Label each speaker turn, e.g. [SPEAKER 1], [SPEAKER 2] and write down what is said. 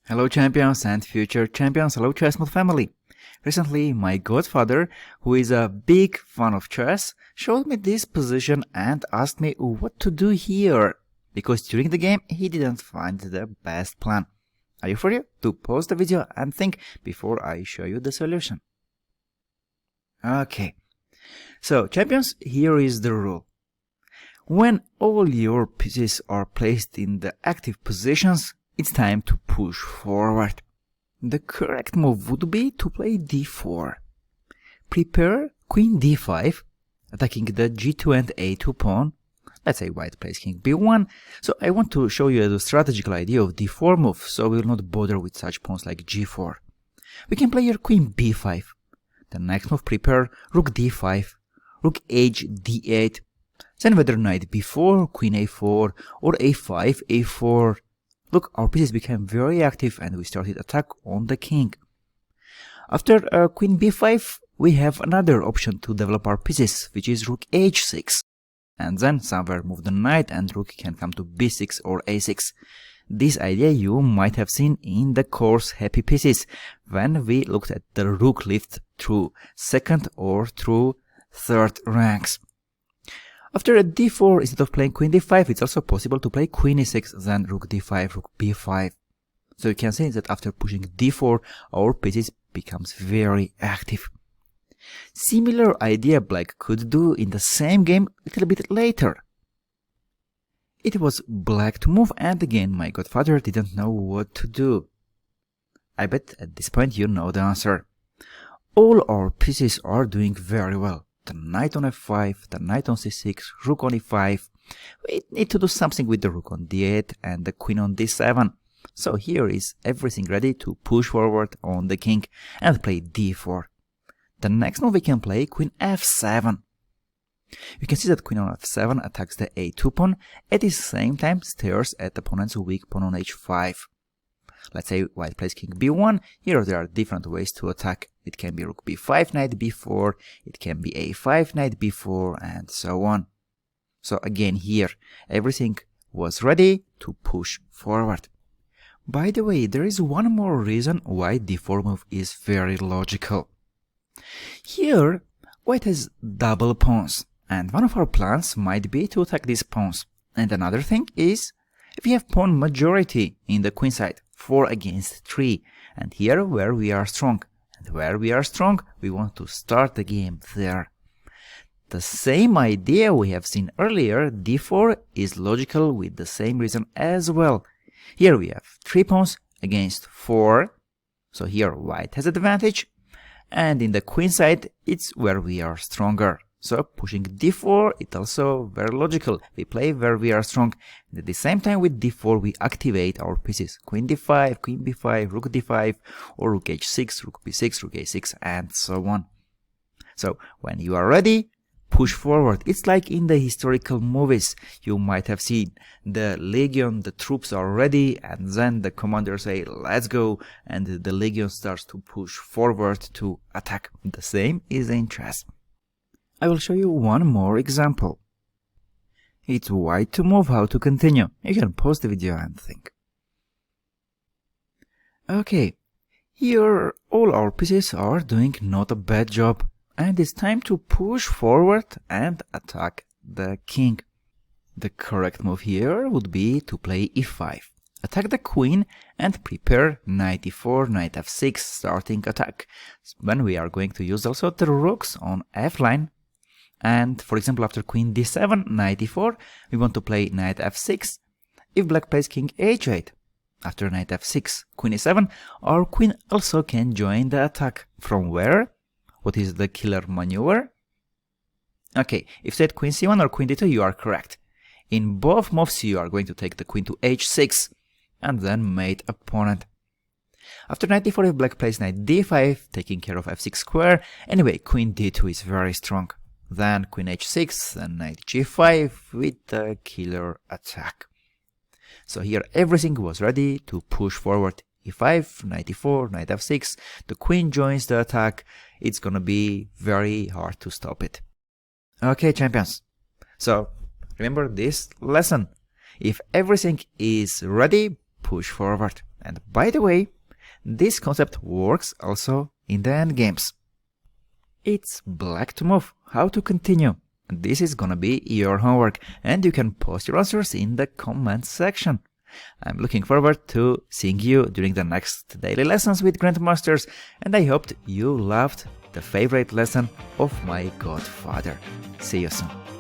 [SPEAKER 1] Hello champions and future champions, hello Chessmood family. Recently my godfather, who is a big fan of chess, showed me this position and asked me what to do here, because during the game he didn't find the best plan. Are you ready to pause the video and think before I show you the solution? Okay, so champions, here is the rule. When all your pieces are placed in the active positions, it's time to push forward. The correct move would be to play d4. Prepare queen d5, attacking the g2 and a2 pawn. Let's say white plays king b1. So I want to show you the strategical idea of d4 move, so we will not bother with such pawns like g4. We can play here queen b5. The next move, prepare rook d5, rook h d8. Then whether knight b4, queen a4, or a5, a4. Look, our pieces became very active and we started attack on the king. After queen b5, we have another option to develop our pieces, which is rook h6. And then somewhere move the knight and rook can come to b6 or a6. This idea you might have seen in the course Happy Pieces, when we looked at the rook lift through second or through third ranks. After a d4, instead of playing queen d5, it's also possible to play queen e6, then rook d5, rook b5. So you can see that after pushing d4, our pieces becomes very active. Similar idea black could do in the same game a little bit later. It was black to move, and again my godfather didn't know what to do. I bet at this point you know the answer. All our pieces are doing very well. The knight on f5, the knight on c6, rook on e5. We need to do something with the rook on d8 and the queen on d7. So here is everything ready to push forward on the king and play d4. The next move we can play queen f7. You can see that queen on f7 attacks the a2 pawn, at the same time stares at the opponent's weak pawn on h5. Let's say white plays king b1, here there are different ways to attack. It can be rook b5, knight b4, it can be a5, knight b4, and so on. So again here, everything was ready to push forward. By the way, there is one more reason why d4 move is very logical. Here, white has double pawns, and one of our plans might be to attack these pawns. And another thing is, if we have pawn majority in the queen side, 4 against 3, and here where we are strong. And where we are strong, we want to start the game there. The same idea we have seen earlier, d4 is logical with the same reason as well. Here we have 3 pawns against 4, so here white has advantage, and in the queen side, it's where we are stronger. So pushing d4, it's also very logical. We play where we are strong, and at the same time with d4 we activate our pieces. Queen d5, queen b5, rook d5, or rook h6, rook b6, rook a6, and so on. So when you are ready, push forward. It's like in the historical movies. You might have seen the legion, the troops are ready, and then the commander say, let's go, and the legion starts to push forward to attack. The same is in chess. I will show you one more example. It's white to move, how to continue. You can pause the video and think. Okay, here all our pieces are doing not a bad job, and it's time to push forward and attack the king. The correct move here would be to play e5. Attack the queen and prepare knight e4, knight f6, starting attack. When we are going to use also the rooks on f-line. And for example, after queen d7, knight e4, we want to play knight f6. If black plays king h8, after knight f6, queen e7, our queen also can join the attack. From where? What is the killer maneuver? Okay, if said queen c1 or queen d2, you are correct. In both moves, you are going to take the queen to h6 and then mate opponent. After knight d4, if black plays knight d5, taking care of f6 square, anyway, queen d2 is very strong. Then queen h6 and knight g5 with the killer attack. So here everything was ready to push forward. e5, knight e4, knight f6, the queen joins the attack. It's gonna be very hard to stop it. Okay, champions. So remember this lesson. If everything is ready, push forward. And by the way, this concept works also in the endgames. It's black to move, how to continue. This is gonna be your homework, and you can post your answers in the comments section. I'm looking forward to seeing you during the next daily lessons with Grandmasters, and I hoped you loved the favorite lesson of my Godfather. See you soon.